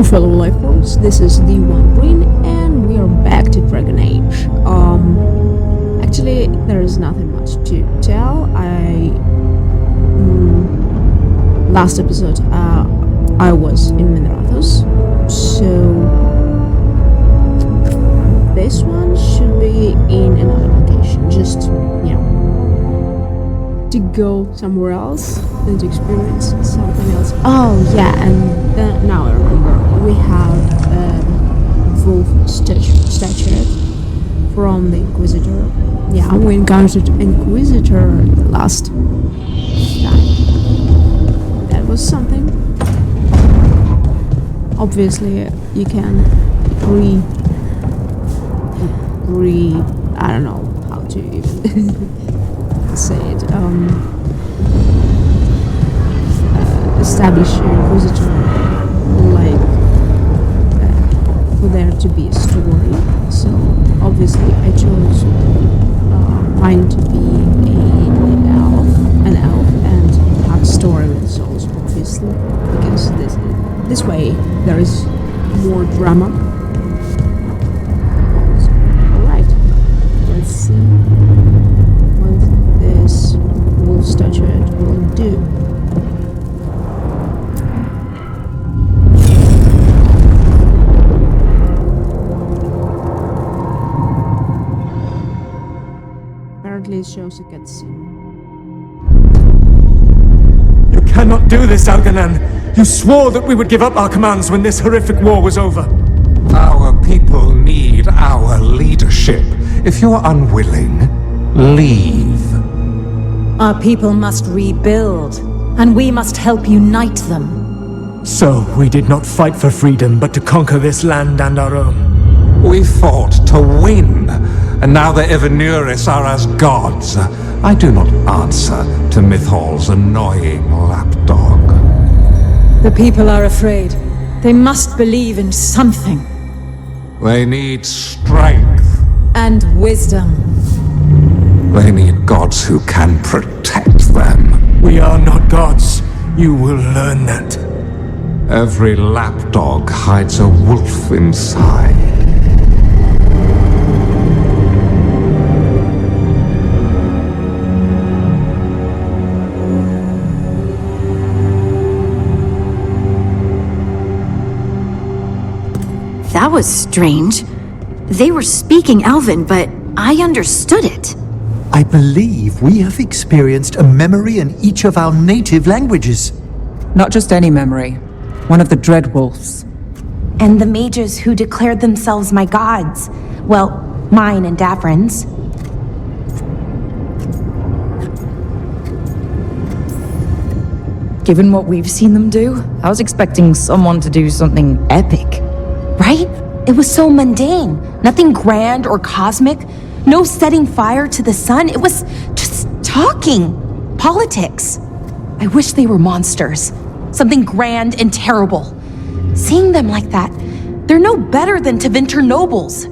Hello fellow life forms, this is the One Green and we are back to Dragon Age. Actually there is nothing much to tell. Last episode I was in Minerathos, so this one should be in another location, just, you know, to go somewhere else and to experience something else. Oh yeah, and now I remember, we have wolf statue from the Inquisitor. Yeah, we encountered Inquisitor the last time. That was something. Obviously you can I don't know how to even say it, establish an Inquisitor, like, for there to be a story. So obviously I chose mine to be an elf, and have story with souls, obviously, because this way there is more drama. Let's see what this wolf statue will do. Apparently it shows a cutscene. You cannot do this, Algernon! You swore that we would give up our commands when this horrific war was over. Our people need our leadership. If you're unwilling, leave. Our people must rebuild, and we must help unite them. So, we did not fight for freedom, but to conquer this land and our own. We fought to win, and now the Evanuris are as gods. I do not answer to Mythal's annoying lapdog. The people are afraid. They must believe in something. They need strength. And wisdom. They need gods who can protect them. We are not gods. You will learn that. Every lapdog hides a wolf inside. That was strange. They were speaking Elven, but I understood it. I believe we have experienced a memory in each of our native languages. Not just any memory. One of the Dread Wolves. And the mages who declared themselves my gods. Well, mine and Davrin's. Given what we've seen them do, I was expecting someone to do something epic. Right? It was so mundane. Nothing grand or cosmic. No setting fire to the sun. It was just talking. Politics. I wish they were monsters. Something grand and terrible. Seeing them like that, they're no better than Tevinter nobles.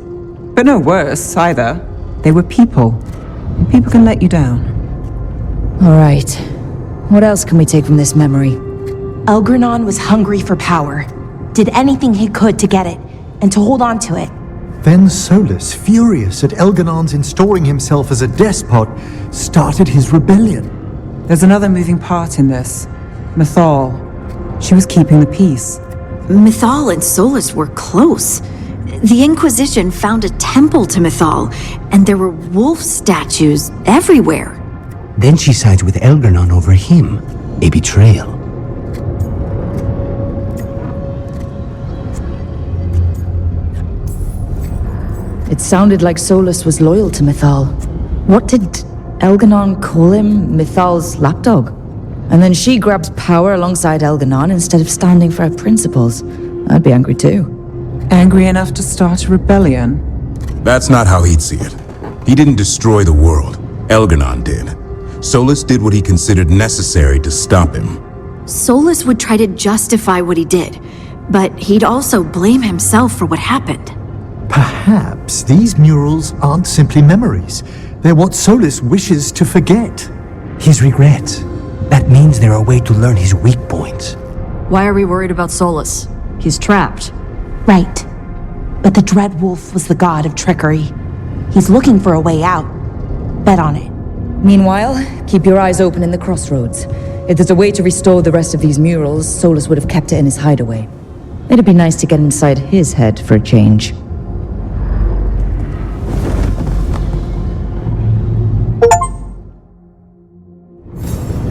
But no worse, either. They were people. And people can let you down. Alright. What else can we take from this memory? Elgranon was hungry for power. Did anything he could to get it, and to hold on to it. Then Solus, furious at Elganon's installing himself as a despot, started his rebellion. There's another moving part in this. Mythal. She was keeping the peace. Mythal and Solus were close. The Inquisition found a temple to Mythal, and there were wolf statues everywhere. Then she sides with Elgranon over him. A betrayal. It sounded like Solus was loyal to Mythal. What did Elganon call him? Mythal's lapdog? And then she grabs power alongside Elganon instead of standing for her principles. I'd be angry too. Angry enough to start a rebellion? That's not how he'd see it. He didn't destroy the world. Elganon did. Solus did what he considered necessary to stop him. Solus would try to justify what he did, but he'd also blame himself for what happened. Perhaps these murals aren't simply memories. They're what Solus wishes to forget. His regret. That means they're a way to learn his weak points. Why are we worried about Solus? He's trapped. Right. But the Dread Wolf was the god of trickery. He's looking for a way out. Bet on it. Meanwhile, keep your eyes open in the crossroads. If there's a way to restore the rest of these murals, Solus would have kept it in his hideaway. It'd be nice to get inside his head for a change.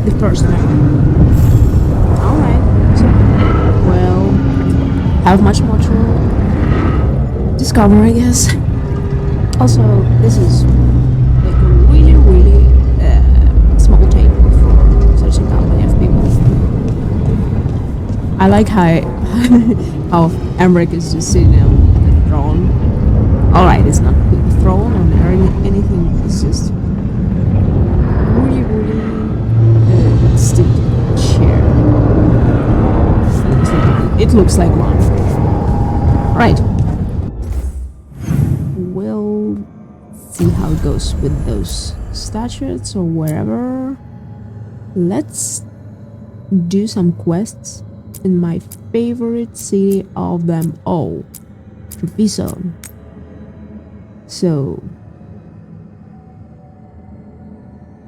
The first one. Alright. So, well, have much more to discover, I guess. Also, this is like a really, really small table for such a company of people. I like how Emmerich is just sitting on the throne. Alright, it's not the throne or anything, it's just really, really stiff chair. It looks like one. Right. We'll see how it goes with those statues or wherever. Let's do some quests in my favorite city of them all, Treviso. So,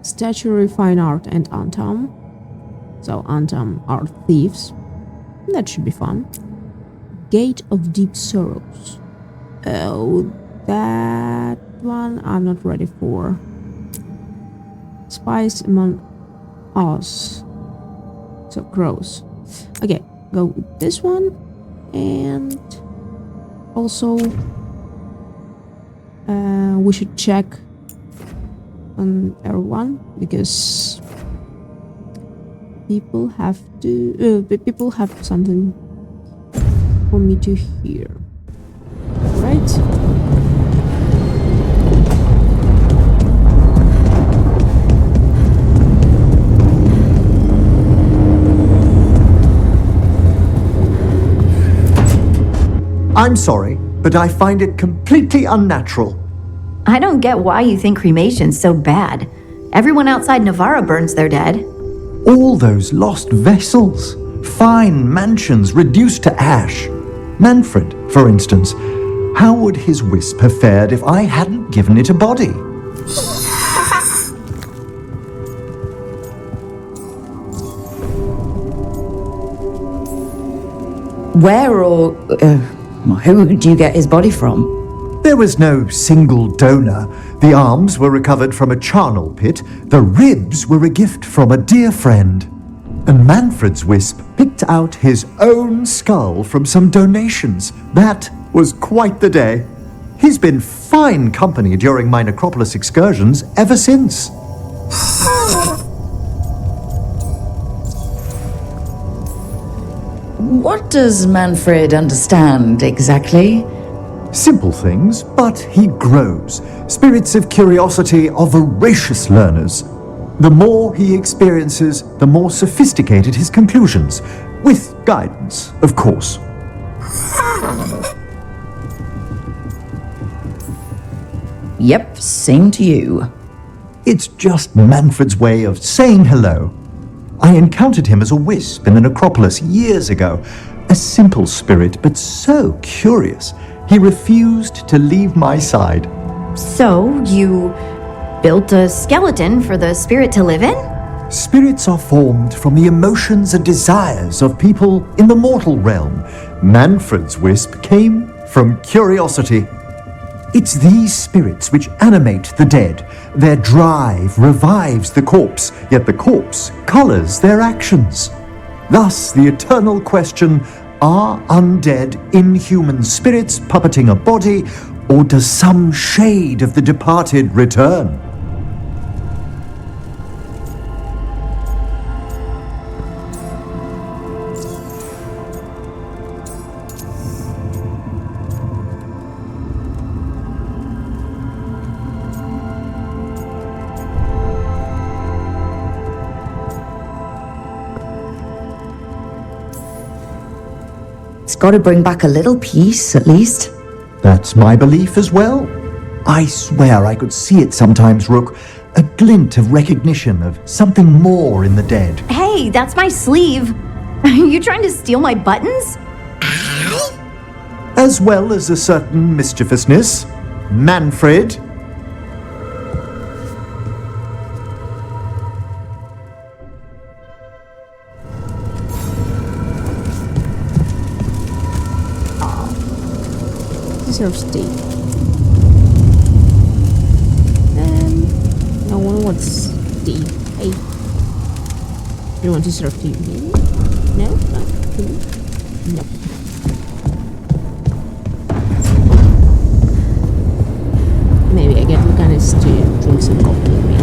statuary, fine art, and Antam. So Antam are thieves. That should be fun. Gate of Deep Sorrows. Oh, that one I'm not ready for. Spies among us. So crows. Okay, go with this one. And also we should check on everyone because people have something for me to hear. Right? I'm sorry, but I find it completely unnatural. I don't get why you think cremation's so bad. Everyone outside Navarra burns their dead. All those lost vessels, fine mansions reduced to ash. Manfred, for instance, how would his wisp have fared if I hadn't given it a body? Where or who did you get his body from? There was no single donor. The arms were recovered from a charnel pit. The ribs were a gift from a dear friend. And Manfred's wisp picked out his own skull from some donations. That was quite the day. He's been fine company during my necropolis excursions ever since. What does Manfred understand exactly? Simple things, but he grows. Spirits of curiosity are voracious learners. The more he experiences, the more sophisticated his conclusions. With guidance, of course. Yep, same to you. It's just Manfred's way of saying hello. I encountered him as a wisp in the necropolis years ago. A simple spirit, but so curious. He refused to leave my side. So, you built a skeleton for the spirit to live in? Spirits are formed from the emotions and desires of people in the mortal realm. Manfred's wisp came from curiosity. It's these spirits which animate the dead. Their drive revives the corpse, yet the corpse colors their actions. Thus, the eternal question, are undead, inhuman spirits puppeting a body, or does some shade of the departed return? It's got to bring back a little peace, at least. That's my belief as well. I swear I could see it sometimes, Rook. A glint of recognition of something more in the dead. Hey, that's my sleeve. Are you trying to steal my buttons? as well as a certain mischievousness. Manfred. Deserves tea. No one wants tea. Hey. You want to serve tea? No? Not tea? No. Maybe I get Lucanus to drink some coffee with me.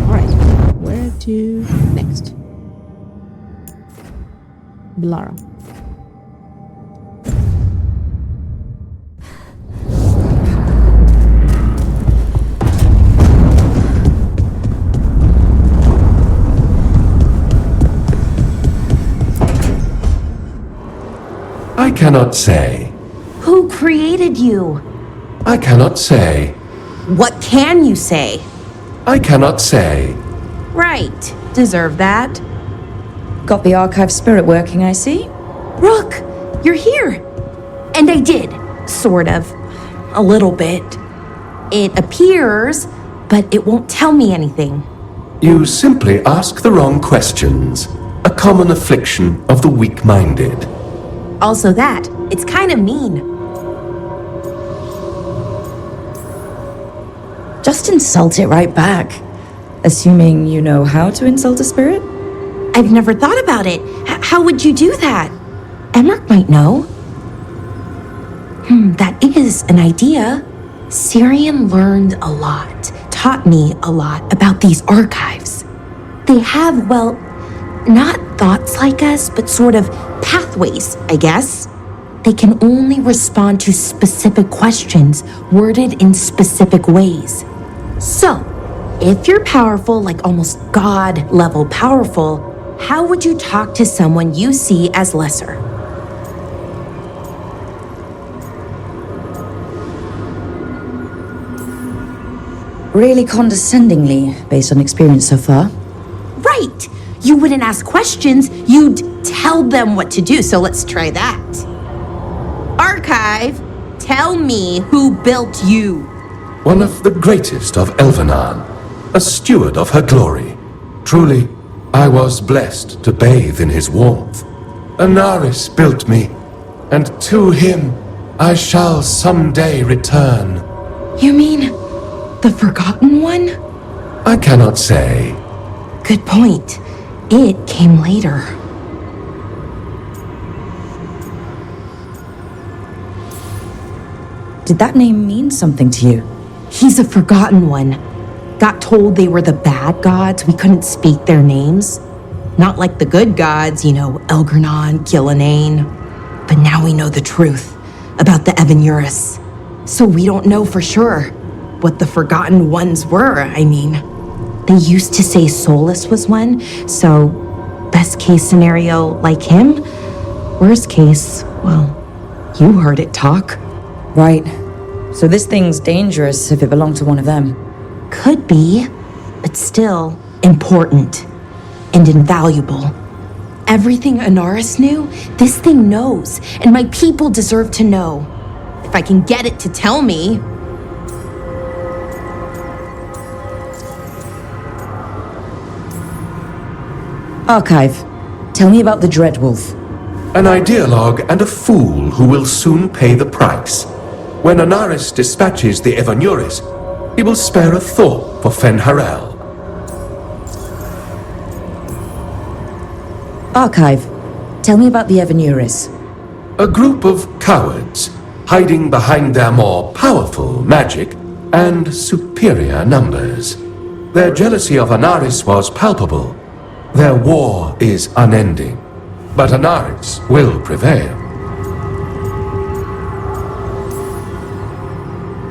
Alright, where to next? Blara. I cannot say. Who created you? I cannot say. What can you say? I cannot say. Right. Deserve that. Got the archive spirit working, I see. Rook, you're here. And I did. Sort of. A little bit. It appears, but it won't tell me anything. You simply ask the wrong questions. A common affliction of the weak-minded. Also that, it's kind of mean. Just insult it right back. Assuming you know how to insult a spirit? I've never thought about it. How would you do that? Emmerich might know. That is an idea. Syrian learned a lot, taught me a lot about these archives. They have, well, not thoughts like us, but sort of pathways, I guess. They can only respond to specific questions worded in specific ways. So, if you're powerful, like almost God-level powerful, how would you talk to someone you see as lesser? Really condescendingly, based on experience so far. Right! You wouldn't ask questions, you'd tell them what to do, so let's try that. Archive, tell me who built you. One of the greatest of Elvenan, a steward of her glory. Truly, I was blessed to bathe in his warmth. Anaris built me, and to him I shall someday return. You mean the Forgotten One? I cannot say. Good point. It came later. Did that name mean something to you? He's a Forgotten One. Got told they were the bad gods, we couldn't speak their names. Not like the good gods, you know, Elgernon, Gillenane. But now we know the truth about the Evanuris. So we don't know for sure what the Forgotten Ones were, I mean. They used to say Solus was one, so best case scenario, like him. Worst case, well, you heard it talk. Right. So this thing's dangerous if it belonged to one of them. Could be, but still important and invaluable. Everything Anaris knew, this thing knows, and my people deserve to know. If I can get it to tell me. Archive, tell me about the Dreadwolf. An ideologue and a fool who will soon pay the price. When Anaris dispatches the Evanuris, he will spare a thought for Fenharel. Archive, tell me about the Evanuris. A group of cowards, hiding behind their more powerful magic and superior numbers. Their jealousy of Anaris was palpable. Their war is unending, but Anaris will prevail.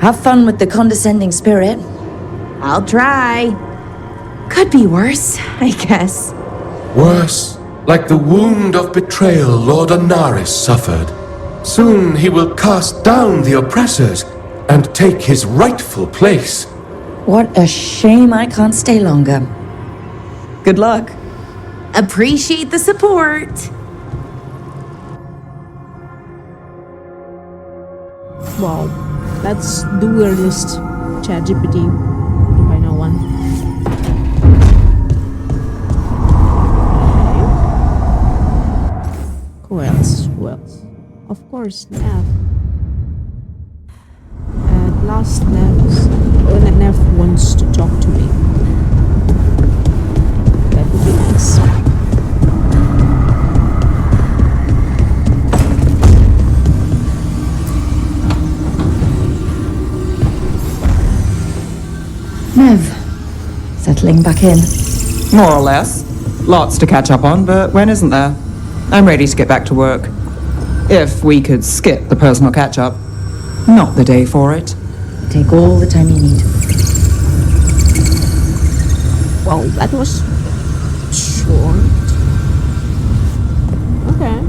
Have fun with the condescending spirit. I'll try. Could be worse, I guess. Worse, like the wound of betrayal Lord Anaris suffered. Soon he will cast down the oppressors and take his rightful place. What a shame I can't stay longer. Good luck. Appreciate the support. Wow, that's the weirdest ChatGPT if I know one. Who else? Who else? Of course, Nev. At last, Nev wants to talk to me. That would be nice. Nev, settling back in. More or less. Lots to catch up on, but when isn't there? I'm ready to get back to work. If we could skip the personal catch-up. Not the day for it. Take all the time you need. Well, that was short. Okay.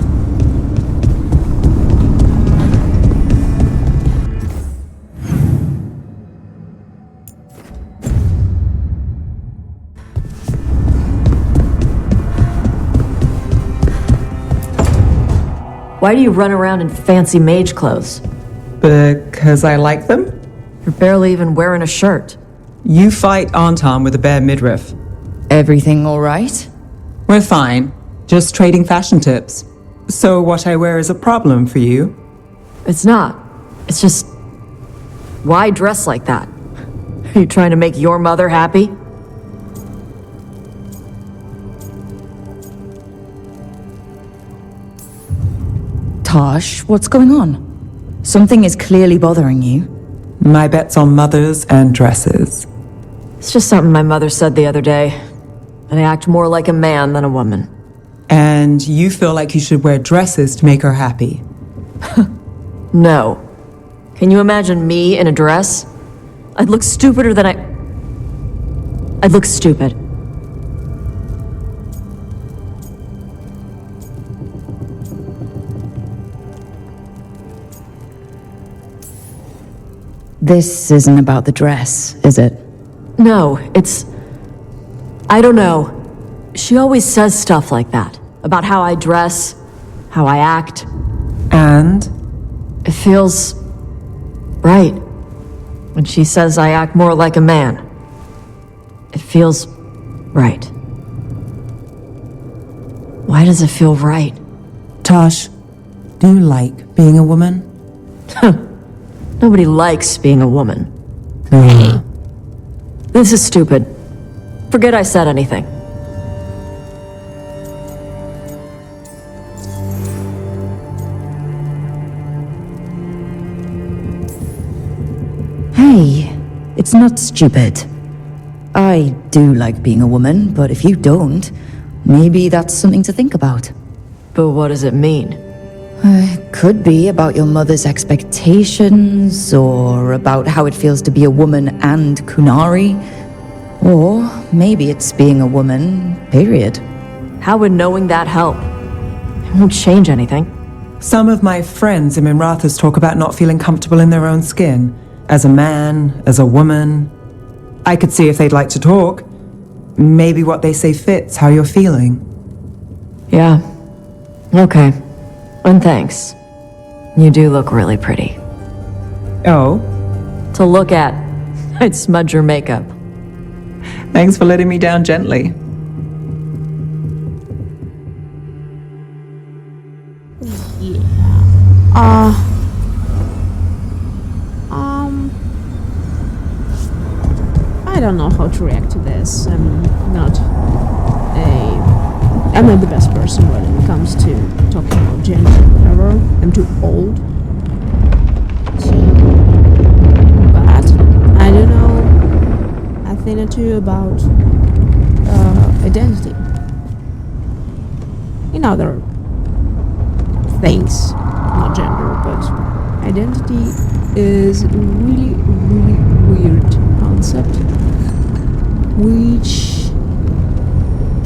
Why do you run around in fancy mage clothes? Because I like them? You're barely even wearing a shirt. You fight Anton with a bare midriff. Everything all right? We're fine. Just trading fashion tips. So what I wear is a problem for you? It's not. It's just... Why dress like that? Are you trying to make your mother happy? Tosh, what's going on? Something is clearly bothering you. My bet's on mothers and dresses. It's just something my mother said the other day. And I act more like a man than a woman. And you feel like you should wear dresses to make her happy? No. Can you imagine me in a dress? I'd look stupider than I'd look stupid. This isn't about the dress, is it? No, it's... I don't know. She always says stuff like that. About how I dress, how I act. And? It feels... right. When she says I act more like a man. It feels... right. Why does it feel right? Tosh, do you like being a woman? Nobody likes being a woman. This is stupid. Forget I said anything. Hey, it's not stupid. I do like being a woman, but if you don't, maybe that's something to think about. But what does it mean? It could be about your mother's expectations, or about how it feels to be a woman and Qunari. Or maybe it's being a woman, period. How would knowing that help? It won't change anything. Some of my friends in Minrathas talk about not feeling comfortable in their own skin. As a man, as a woman. I could see if they'd like to talk. Maybe what they say fits how you're feeling. Yeah. Okay. And thanks. You do look really pretty. Oh? To look at, I'd smudge your makeup. Thanks for letting me down gently. I don't know how to react to this. I'm not the best person when it comes to talking about gender or whatever. I'm too old. But I don't know a thing or two about identity. In other things, not gender, but identity is a really, really weird concept, which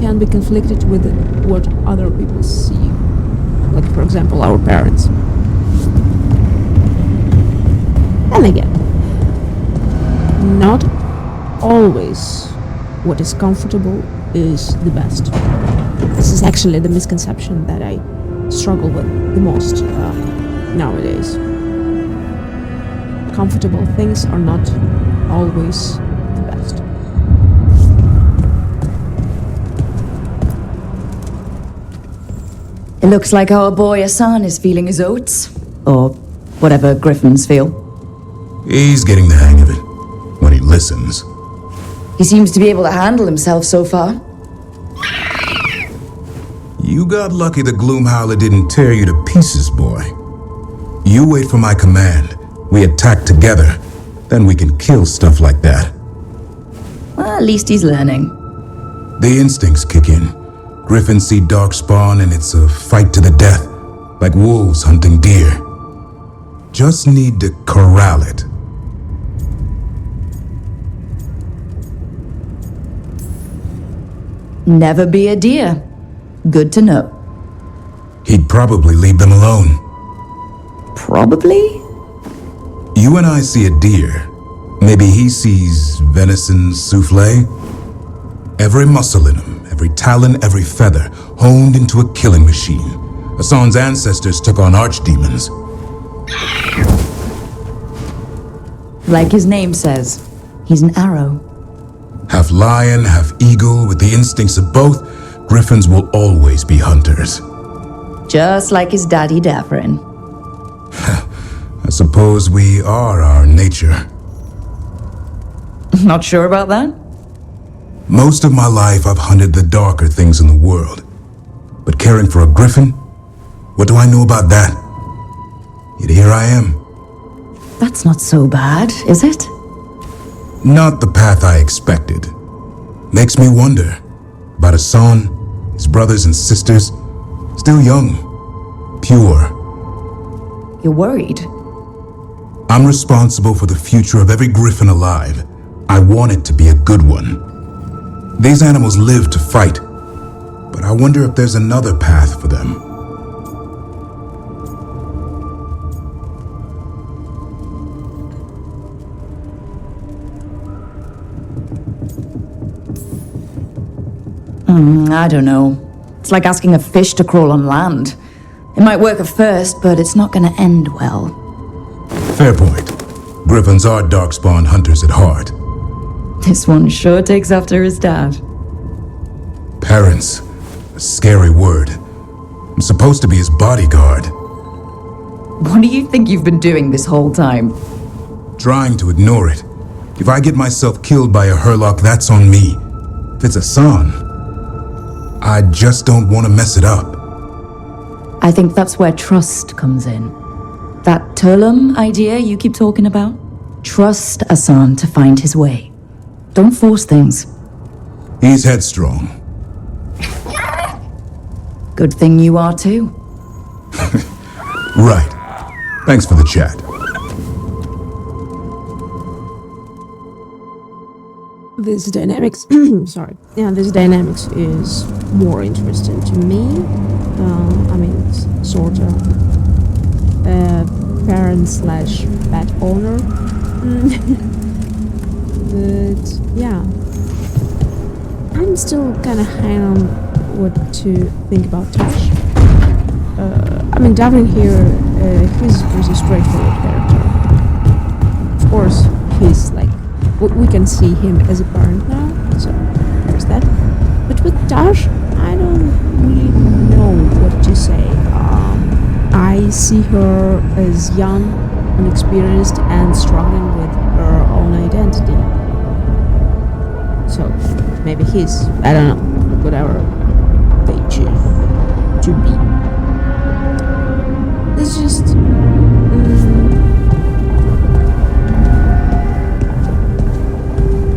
can be conflicted with what other people see. Like, for example, our parents. And again, not always what is comfortable is the best. This is actually the misconception that I struggle with the most nowadays. Comfortable things are not always the best. It looks like our boy Hassan is feeling his oats. Or whatever griffins feel. He's getting the hang of it. When he listens. He seems to be able to handle himself so far. You got lucky the Gloomhowler didn't tear you to pieces, boy. You wait for my command. We attack together. Then we can kill stuff like that. Well, at least he's learning. The instincts kick in. Griffins see darkspawn and it's a fight to the death. Like wolves hunting deer. Just need to corral it. Never be a deer. Good to know. He'd probably leave them alone. Probably? You and I see a deer. Maybe he sees venison souffle. Every muscle in him, every talon, every feather, honed into a killing machine. Hassan's ancestors took on archdemons. Like his name says, he's an arrow. Half lion, half eagle, with the instincts of both, griffins will always be hunters. Just like his daddy Davrin. I suppose we are our nature. Not sure about that? Most of my life I've hunted the darker things in the world. But caring for a griffin? What do I know about that? Yet here I am. That's not so bad, is it? Not the path I expected. Makes me wonder about Hassan, his brothers and sisters, still young, pure. You're worried? I'm responsible for the future of every griffin alive. I want it to be a good one. These animals live to fight, but I wonder if there's another path for them. I don't know. It's like asking a fish to crawl on land. It might work at first, but it's not gonna end well. Fair point. Griffins are darkspawn hunters at heart. This one sure takes after his dad. Parents. A scary word. I'm supposed to be his bodyguard. What do you think you've been doing this whole time? Trying to ignore it. If I get myself killed by a Hurlock, that's on me. If it's Hassan, I just don't want to mess it up. I think that's where trust comes in. That Turlum idea you keep talking about? Trust Hassan to find his way. Don't force things. He's headstrong. Good thing you are too. Right. Thanks for the chat. This dynamics, sorry. Yeah, this dynamics is more interesting to me. I mean, it's sort of parent slash pet owner. But yeah, I'm still kind of hanging on what to think about Tash. I mean, Davin here, he's a pretty straightforward character. Of course, he's like, we can see him as a parent now, so there's that. But with Tash, I don't really know what to say. I see her as young, inexperienced, and struggling with her own identity. So maybe he's, I don't know, whatever they choose to be. It's just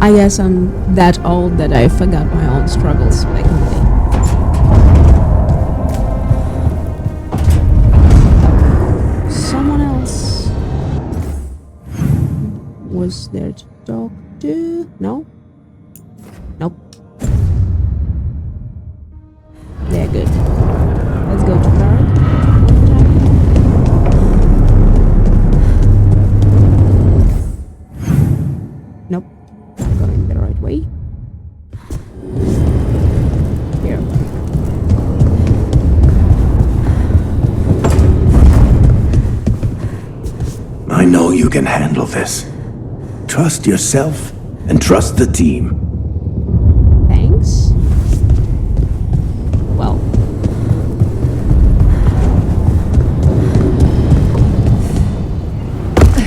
I guess I'm that old that I forgot my own struggles back in the day. Someone else was there to talk to? No? Nope. Yeah, good. Let's go to guard. Nope. Not going the right way. Here. I know you can handle this. Trust yourself and trust the team. Thanks. Well.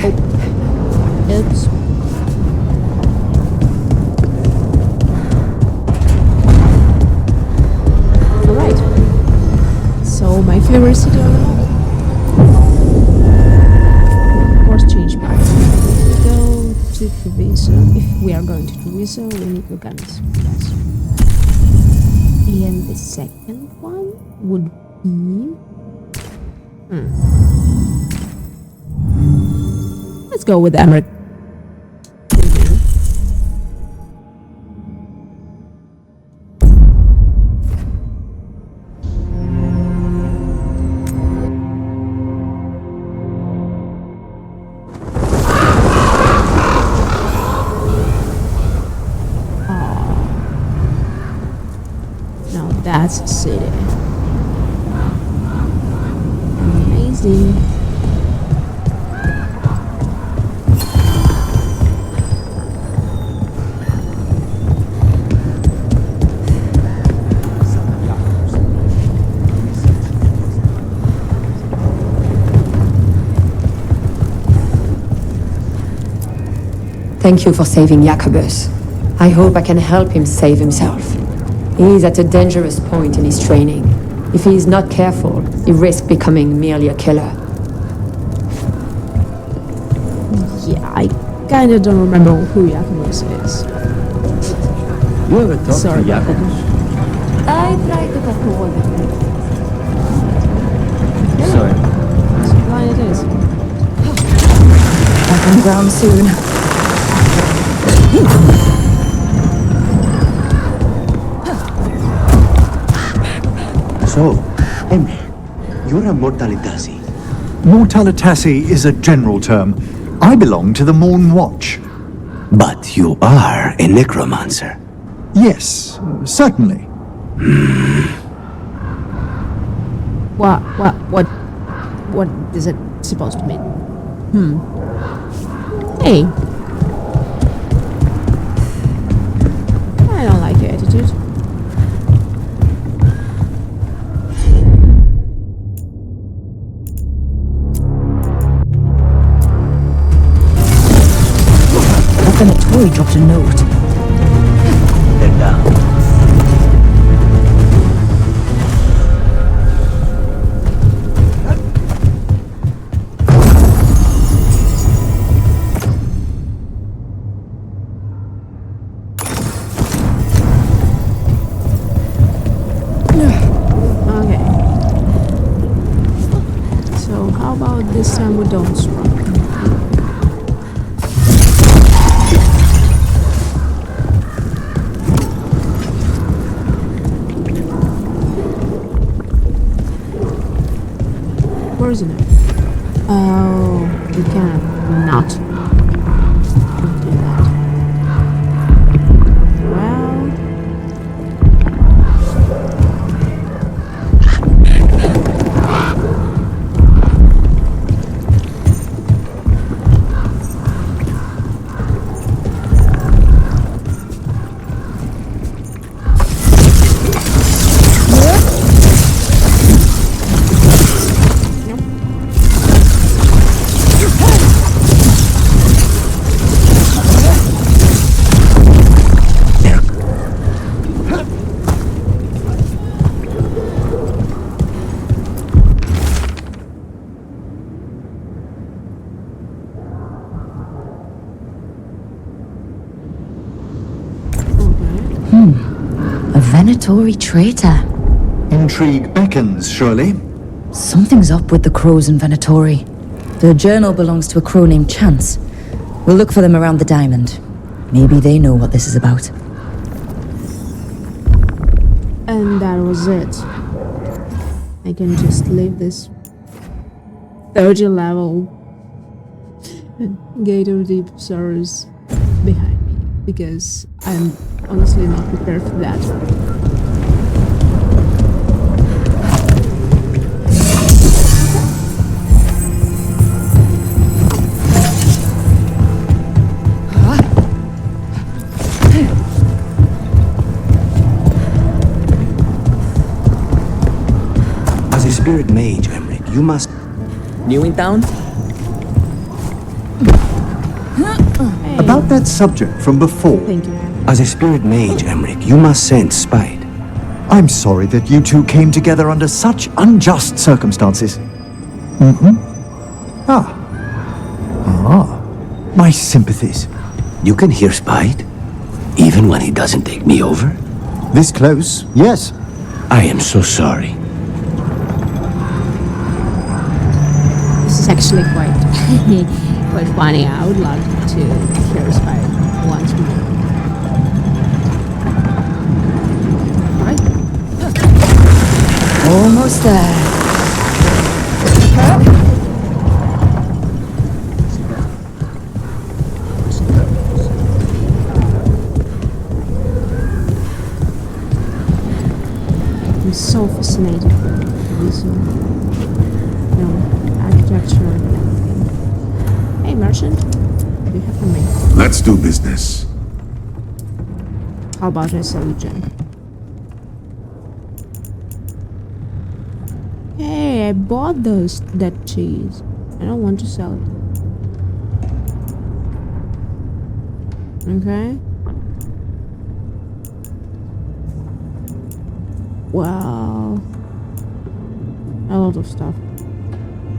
Oh. Oops. Alright. So, my favorite city on the map. Of course, change back. Go to Treviso. If we are going to Treviso, we need to guns. Yes. And the second one would be. Let's go with Emmerich. That's a city. Amazing. Thank you for saving Jacobus. I hope I can help him save himself. He is at a dangerous point in his training. If he is not careful, he risks becoming merely a killer. Yeah, I kinda don't remember who Jacobus is. You ever talked Sorry. to Jacobus? I try to control him. Sorry. Supply it is. Back on ground soon. So, Emmy, you're a Mortalitasi. Mortalitasi is a general term. I belong to the Morn Watch. But you are a necromancer. Yes, certainly. What is it supposed to mean? Hey. I don't like your attitude. Venatori dropped a note. They're down. Okay. So how about this time we don't strike? Where is it? Oh, we can not do that. Well. A Venatori traitor. Intrigue beckons, surely. Something's up with the crows in Venatori. The journal belongs to a crow named Chance. We'll look for them around the diamond. Maybe they know what this is about. And that was it. I can just leave this 30 level Gate of Deep Sorrows behind me because I'm honestly not prepared for that. spirit mage, Emmerich, you must... New in town? About that subject from before. Thank you. As a spirit mage, Emmerich, you must sense spite. I'm sorry that you two came together under such unjust circumstances. My sympathies. You can hear spite, even when he doesn't take me over? This close, yes. I am so sorry. This is actually quite quite funny. I would love to hear Spire once more. Right? Almost there. I'm so fascinated with this, architecture and everything. Hey, merchant, what do you have for me? Let's do business. How about I sell you gem? Hey, I bought that cheese. I don't want to sell it. Okay. Wow. A lot of stuff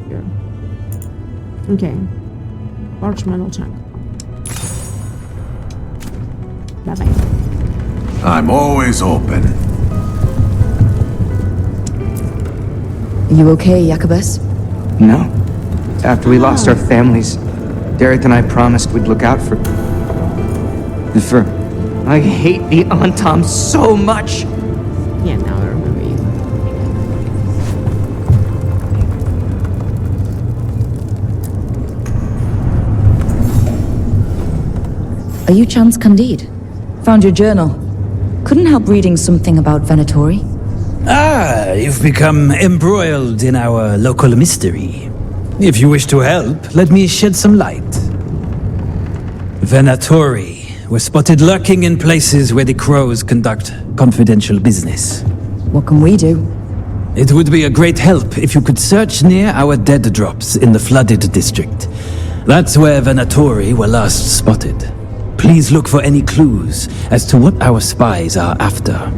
here. Okay. Large metal chunk. Bye-bye. I'm always open. You okay, Jacobus? No. After we lost our families, Derek and I promised we'd look out for... I hate the Antom so much! Yeah, now I remember you. Are you Chance Candide? Found your journal. Couldn't help reading something about Venatori. Ah, you've become embroiled in our local mystery. If you wish to help, let me shed some light. Venatori were spotted lurking in places where the crows conduct confidential business. What can we do? It would be a great help if you could search near our dead drops in the flooded district. That's where Venatori were last spotted. Please look for any clues as to what our spies are after.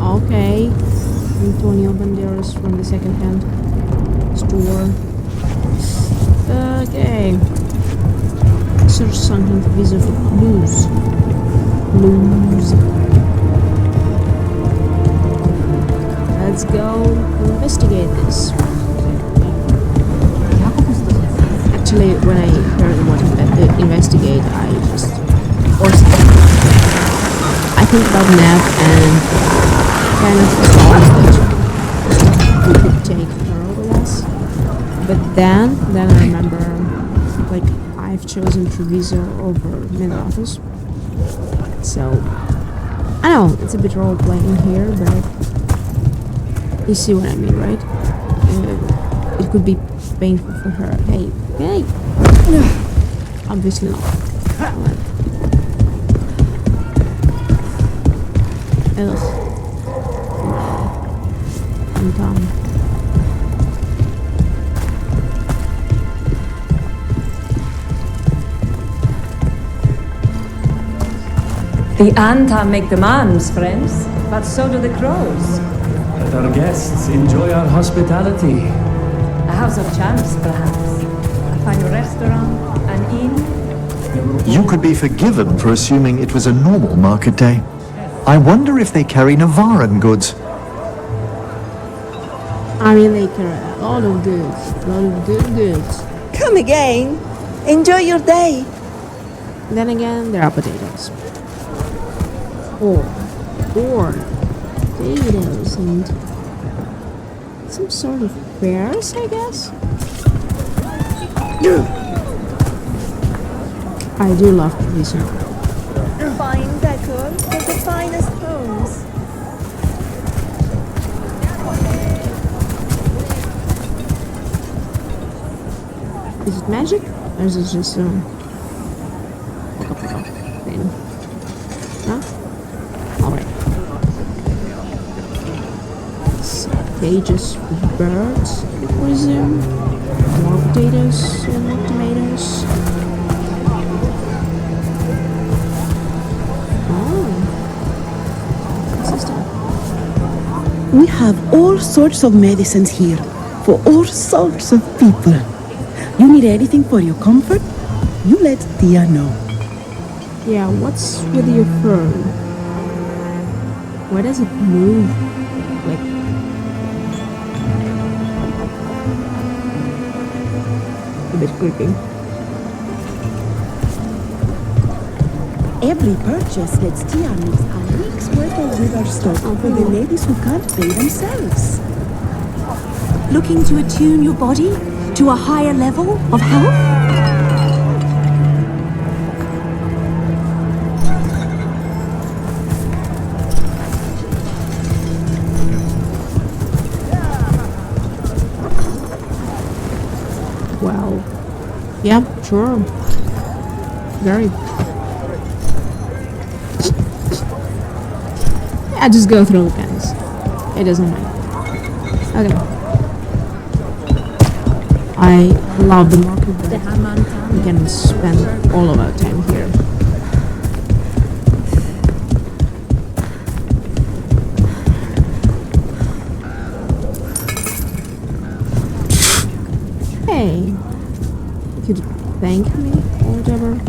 Okay. Antonio Banderas from the second-hand store. Okay. Search something to visit clues. Let's go investigate this. Actually, when I heard what investigate, I just... I think about Nev and kind of thought that we could take her with us. But then I remember, like, I've chosen Treviso over Minrathos. So, I know, it's a bit role-playing here, but you see what I mean, right? It could be painful for her. Hey. Obviously not. Ugh. I'm done. The Anta make demands, friends, but so do the crows. Let our guests enjoy our hospitality. A house of champs, perhaps. A fine restaurant, an inn. You could be forgiven for assuming it was a normal market day. I wonder if they carry Navaran goods. I mean, they carry a lot of goods. A lot of good goods. Come again. Enjoy your day. Then again, there are potatoes. Or potatoes and some sort of pears, I guess? I do love Treviso. Fine decor for the finest homes. Is it magic? Or is it just thing? No? Alright. cages with birds, I presume. More potatoes and tomatoes. We have all sorts of medicines here, for all sorts of people. You need anything for your comfort? You let Tia know. Yeah, what's with your fur? Why does it move? Like... a bit creepy. Every purchase lets Tia mix a week's worth of river stock for the ladies who can't pay themselves. Looking to attune your body to a higher level of health? Well, yeah, sure. Very. I just go through the pens. It doesn't matter. Okay. I love the market, but we can spend all of our time here. Hey, you could thank me or whatever.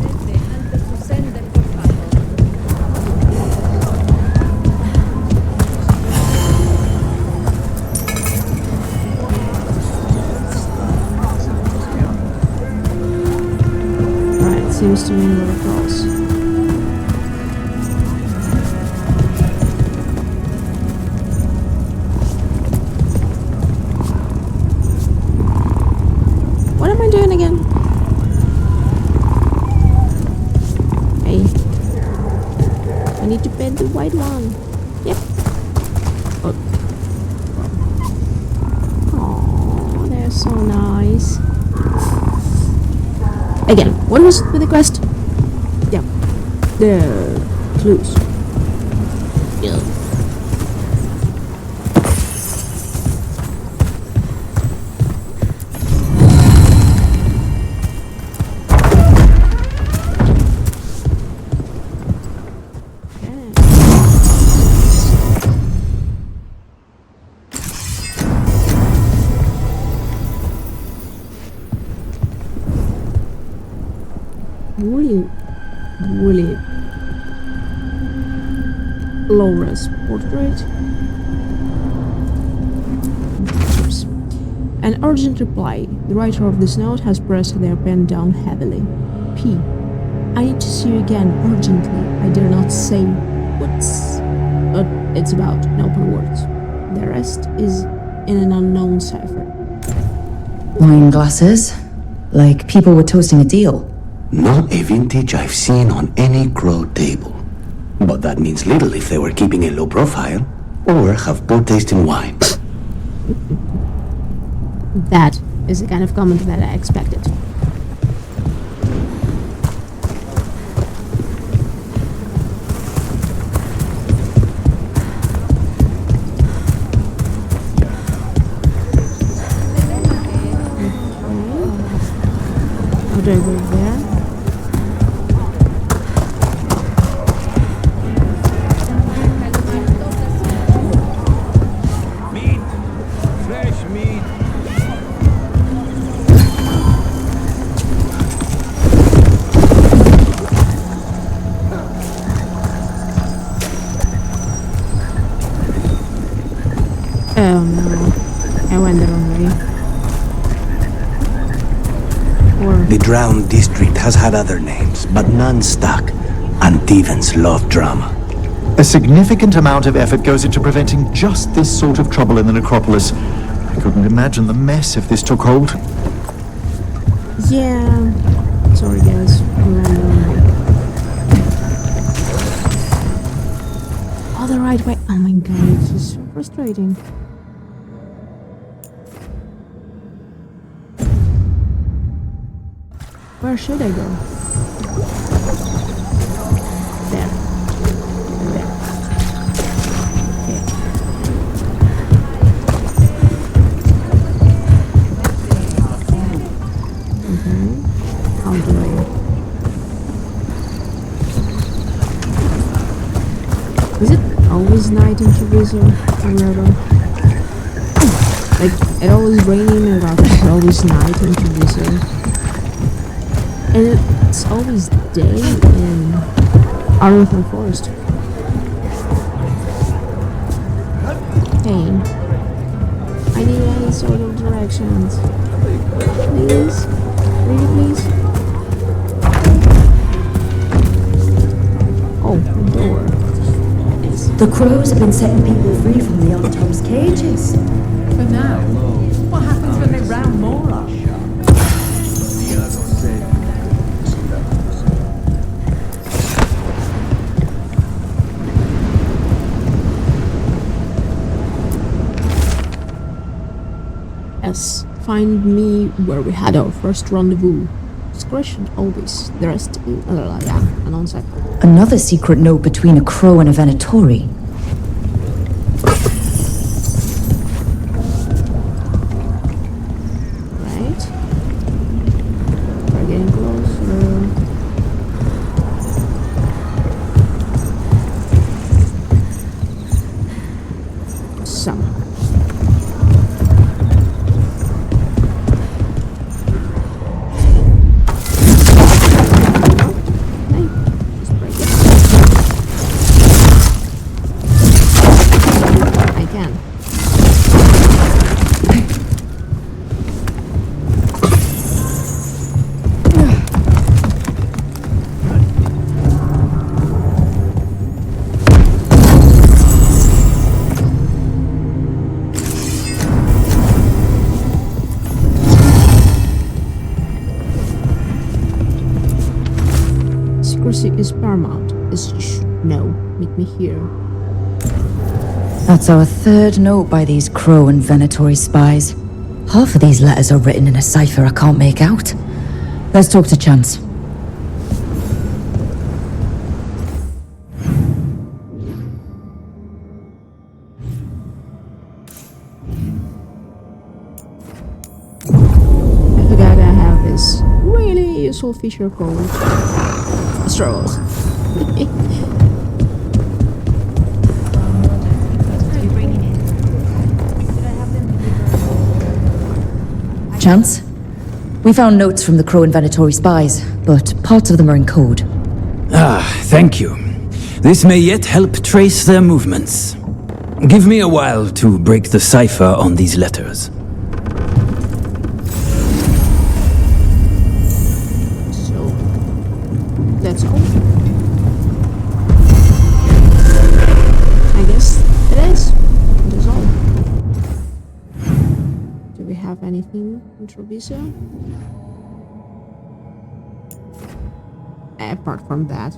Seems to me we're close. What am I doing again? Hey. I need to pet the white one. Yep. Oh, they're so nice. Again, what was with the quest? Yeah, the clues. Yeah. Really low-res portrait. Oops. An urgent reply. The writer of this note has pressed their pen down heavily. P. I need to see you again urgently. I dare not say what's it's about in open words. The rest is in an unknown cipher. Wine glasses? Like people were toasting a deal. Not a vintage I've seen on any crow table. But that means little if they were keeping a low profile, or have poor taste in wine. That is the kind of comment that I expected. How do I go there? Oh no, I went the wrong way. The Drowned District has had other names, but none stuck. Antevans love drama. A significant amount of effort goes into preventing just this sort of trouble in the necropolis. I couldn't imagine the mess if this took hold. Yeah, sorry guys, we ran the wrong way. Oh, the right way. Oh my god, it's just so frustrating. Where should I go? There. There. Okay. always night in Treviso. Like, it always raining and it's always night in Treviso. And it's always day in Arlington Forest. Hey, I need any sort of directions. Please? Really, please? Oh, the door. The crows have been setting people free from the Untom's cages. But now, what happens when they round more up? Yes, find me where we had our first rendezvous. Discretion always. The rest, yeah, and on second. Another secret note between a crow and a Venatori. Right. We're getting closer. So. Is paramount, as you should know. Meet me here. That's our third note by these crow and Venatori spies. Half of these letters are written in a cipher I can't make out. Let's talk to Chance. I forgot I have this really useful feature called struggles. Chance? We found notes from the Crow and Venatori spies, but parts of them are in code. Ah, thank you. This may yet help trace their movements. Give me a while to break the cipher on these letters. That's all. I guess it is. It is all. Do we have anything in Treviso? Apart from that.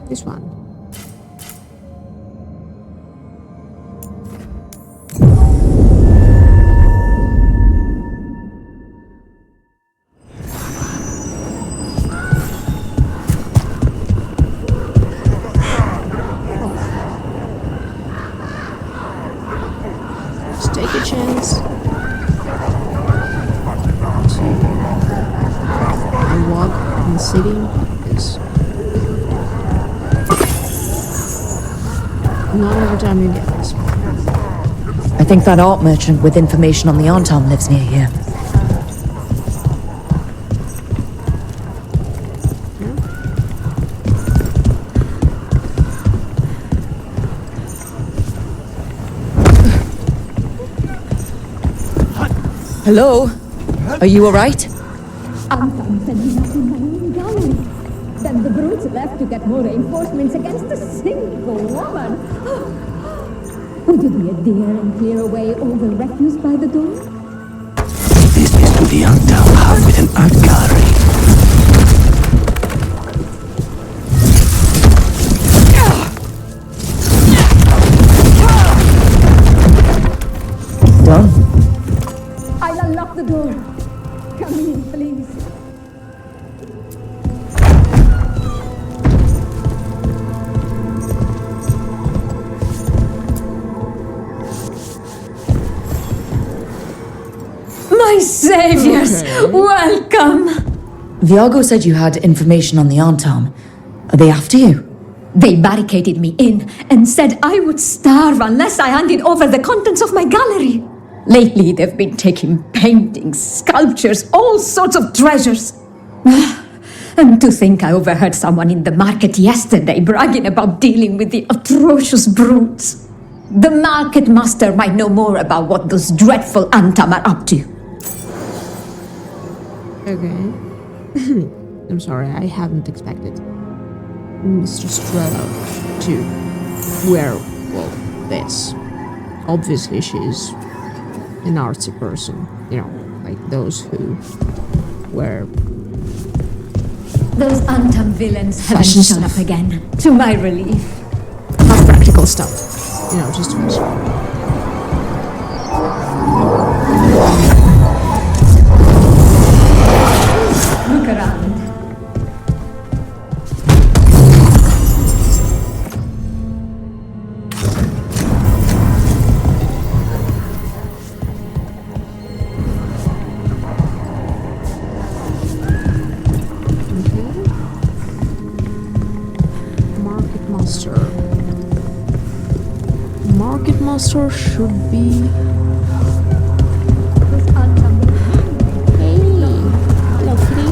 This one. Let's take a chance. I walk in the city. Yes. Not every time you get this. I think that art merchant with information on the Antom lives near here. Hello? Are you alright? Anton said he was in my own gallery. Then the brutes left to get more reinforcements against a single woman. Oh, did we dare and clear away all the refuse by the door? This is to the Anton hub with an art gallery. Done. I'll unlock the door. Come in, please. My saviors, welcome! Viago said you had information on the Antam. Are they after you? They barricaded me in and said I would starve unless I handed over the contents of my gallery. Lately, they've been taking paintings, sculptures, all sorts of treasures. And to think I overheard someone in the market yesterday bragging about dealing with the atrocious brutes. The market master might know more about what those dreadful Antam are up to. Okay. I'm sorry, I hadn't expected Mr. Strello to wear, well, this. Obviously, she's an artsy person, you know, like those who wear... Those Antam villains haven't shown up again, to my relief. Not practical stuff, you know, just to make sure. Look around. Market Master should be... Hey! Hello, kitty.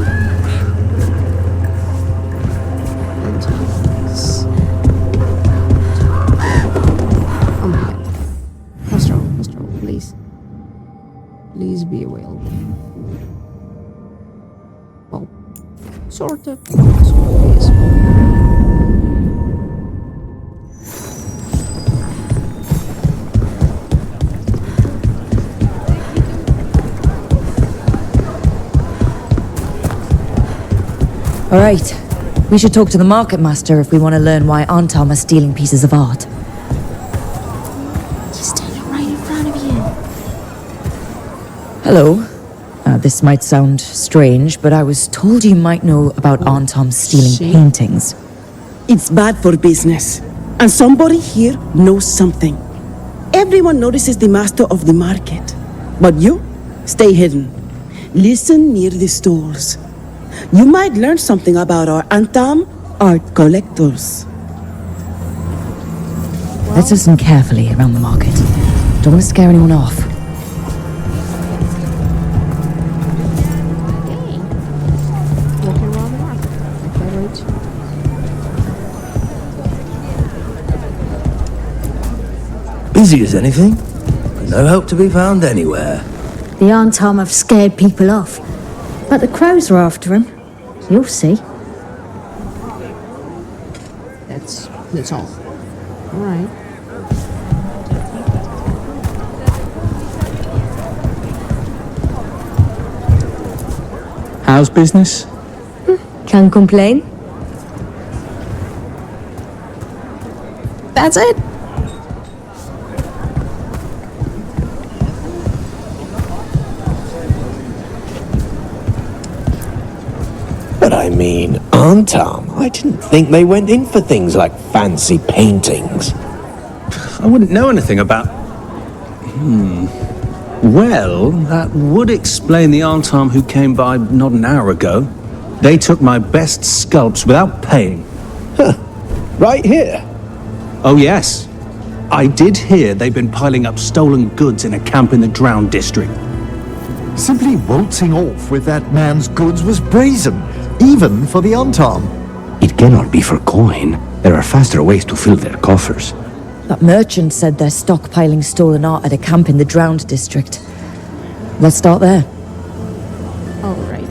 Oh my god. Master, please. Please be available. Well, sort of. Please. All right. We should talk to the market master if we want to learn why Antam are stealing pieces of art. He's standing right in front of you. Hello. This might sound strange, but I was told you might know about Antam stealing paintings. It's bad for business. And somebody here knows something. Everyone notices the master of the market. But you, stay hidden. Listen near the stores. You might learn something about our Antam art collectors. Let's listen carefully around the market. Don't want to scare anyone off. Walking around the market. Okay, right. Busy as anything, but no help to be found anywhere. The Antam have scared people off, but the crows are after him. You'll see. That's all. All right. How's business? Can't complain. That's it. But I mean, Antam, I didn't think they went in for things like fancy paintings. I wouldn't know anything about... Well, that would explain the Antam who came by not an hour ago. They took my best sculpts without paying. Huh. Right here? Oh, yes. I did hear they've been piling up stolen goods in a camp in the Drowned district. Simply waltzing off with that man's goods was brazen, even for the Antam. It cannot be for coin. There are faster ways to fill their coffers. That merchant said they're stockpiling stolen art at a camp in the Drowned district. Let's start there. All right.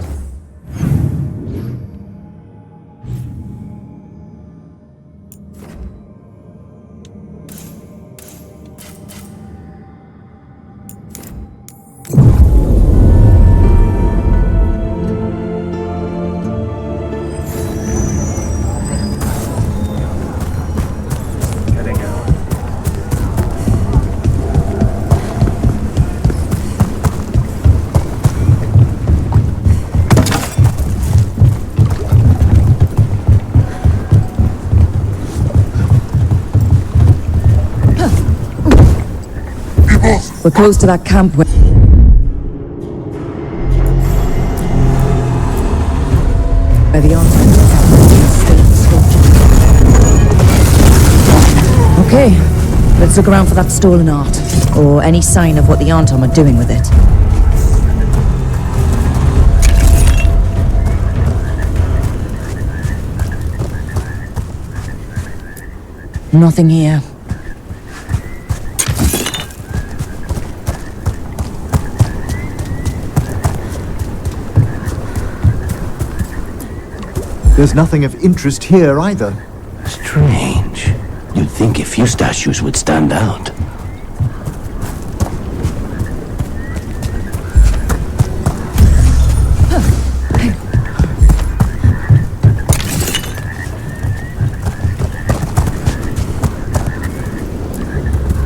We're close to that camp where... where the Antom Okay, let's look around for that stolen art, or any sign of what the Antom are doing with it. Nothing here. There's nothing of interest here either. Strange. You'd think a few statues would stand out.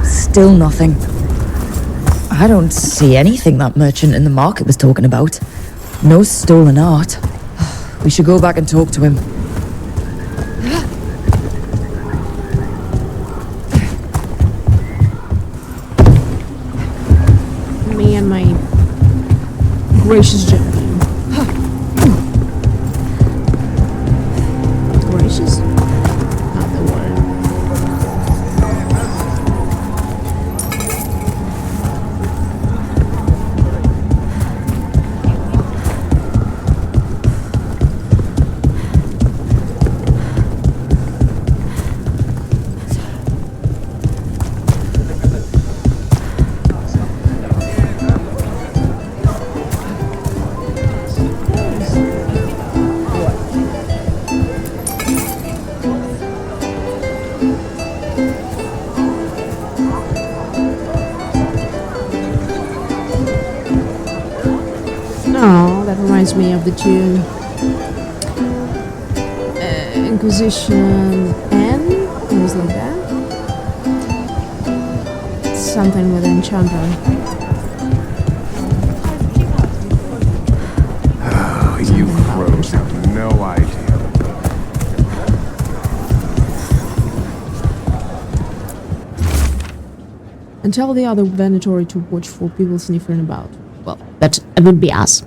Still nothing. I don't see anything that merchant in the market was talking about. No stolen art. We should go back and talk to him. Me and my gracious gentleman. Gracious? Not the word. Oh, that reminds me of the tune Inquisition N. It was like that. Something with Enchanter. Oh, you crows have no idea. And tell the other Venatori to watch for people sniffing about. Well, that would be us.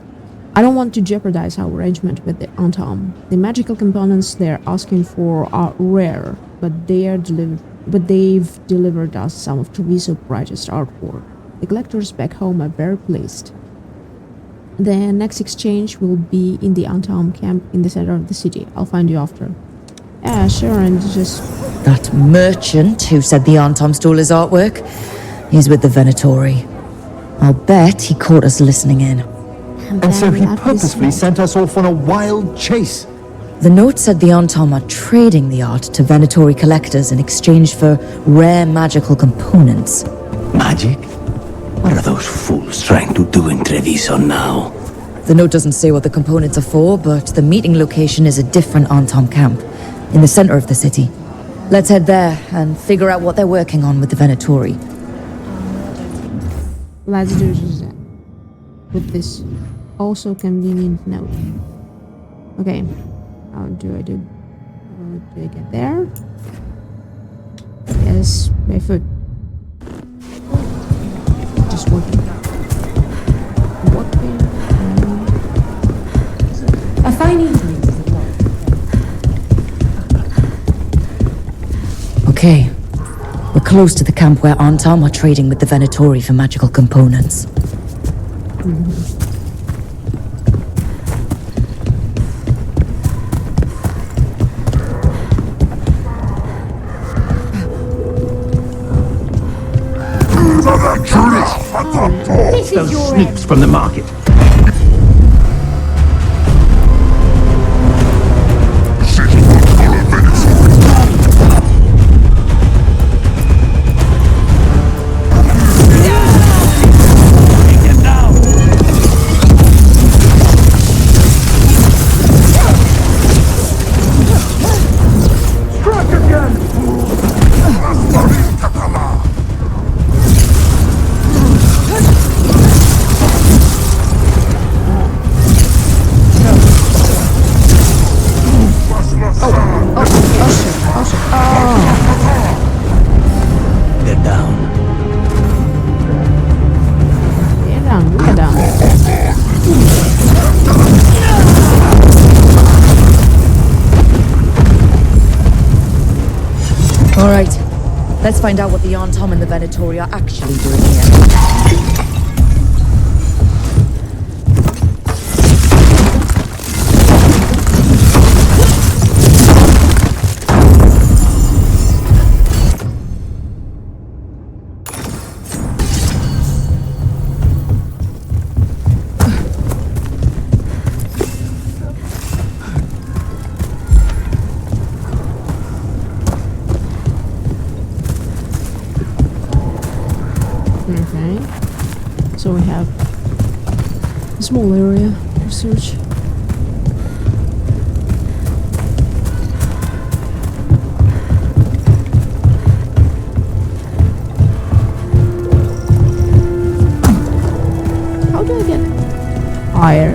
I don't want to jeopardize our arrangement with the Antom. The magical components they're asking for are rare, but they've delivered us some of Treviso's brightest artwork. The collectors back home are very pleased. The next exchange will be in the Antom camp in the center of the city. I'll find you after. Yeah, sure, and just... That merchant who said the Antom stole his artwork, he's with the Venatori. I'll bet he caught us listening in. And so he purposefully sent us off on a wild chase. The note said the Antom are trading the art to Venatori collectors in exchange for rare magical components. Magic? What are those fools trying to do in Treviso now? The note doesn't say what the components are for, but the meeting location is a different Antom camp, in the center of the city. Let's head there and figure out what they're working on with the Venatori. Let's do just that. With this also convenient note. Okay. How do I get there? Yes, by foot. Just walking. A fine evening. Okay. We're close to the camp where Antom are trading with the Venatori for magical components. Those sneaks from the market. Let's find out what the Antom and the Venatori are actually doing here. Okay. So we have a small area to search. How do I get higher?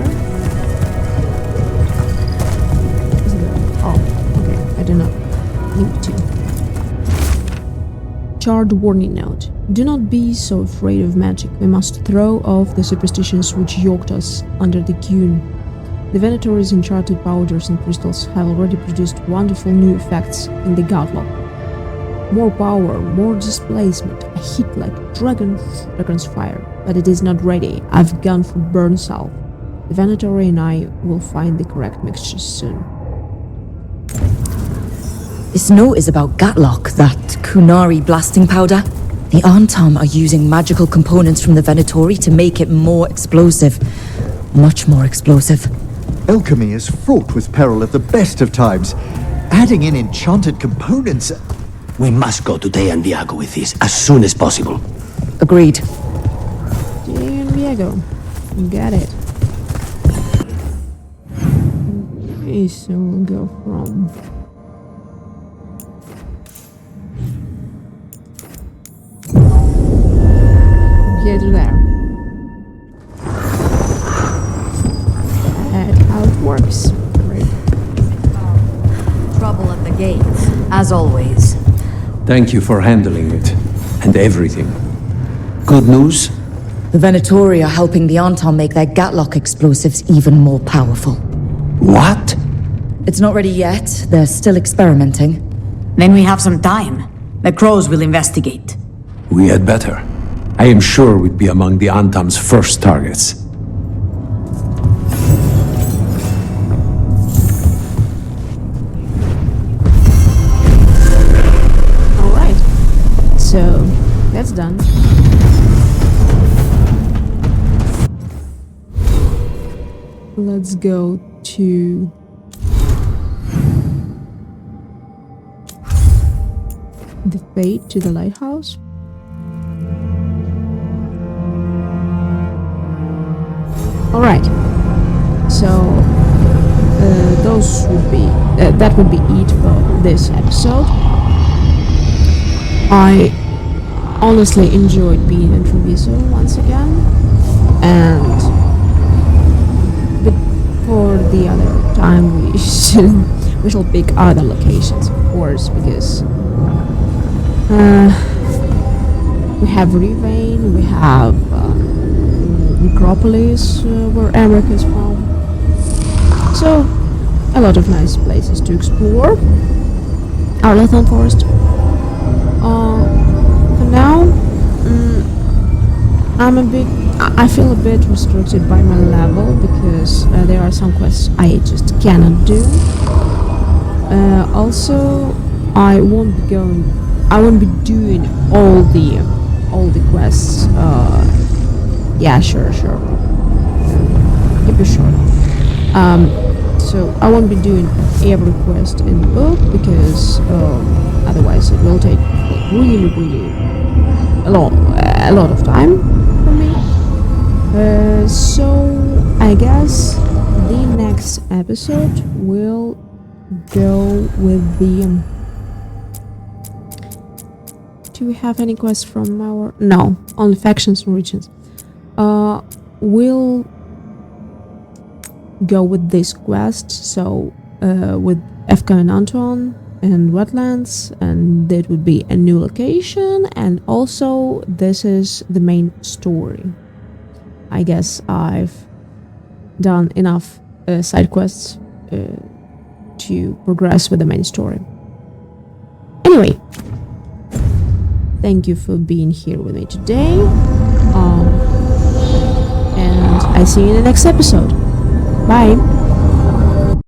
Is there? Oh, okay. I do not need to. Charred warning note. Do not be so afraid of magic. We must throw off the superstitions which yoked us under the Qun. The Venatori's enchanted powders and crystals have already produced wonderful new effects in the Godlock. More power, more displacement, a hit like dragon's fire. But it is not ready. I've gone for burn salve. The Venatori and I will find the correct mixtures soon. This note is about Gatlock, that Qunari blasting powder. The Antom are using magical components from the Venatori to make it more explosive. Much more explosive. Alchemy is fraught with peril at the best of times. Adding in enchanted components... We must go to Diego with this as soon as possible. Agreed. Diego. Got it. Okay, so we'll go from... here to there. That's how it works. Right. Trouble at the gates, as always. Thank you for handling it. And everything. Good news? The Venatori are helping the Antom make their Gatlock explosives even more powerful. What? It's not ready yet. They're still experimenting. Then we have some time. The crows will investigate. We had better. I am sure we'd be among the Antom's first targets. Alright. So, that's done. Let's go to... the fate to the lighthouse. Alright, so those would be that would be it for this episode. I honestly enjoyed being in Treviso once again, and but for the other time we shall pick other locations, of course, because we have Rivane, we have Necropolis, where Eric is from. So, a lot of nice places to explore. Arlathon Forest. For now, I feel a bit restricted by my level because there are some quests I just cannot do. Also, I won't be doing all the quests. Yeah, sure. Keep it short. So I won't be doing every quest in the book because otherwise it will take really a lot of time for me. So I guess the next episode will go with the. Do we have any quests from our? No, only factions and regions. We'll go with this quest, so with Efka and Anton and wetlands, and that would be a new location, and also this is the main story. I guess I've done enough side quests to progress with the main story. Anyway, Thank you for being here with me today. And I see you in the next episode. Bye.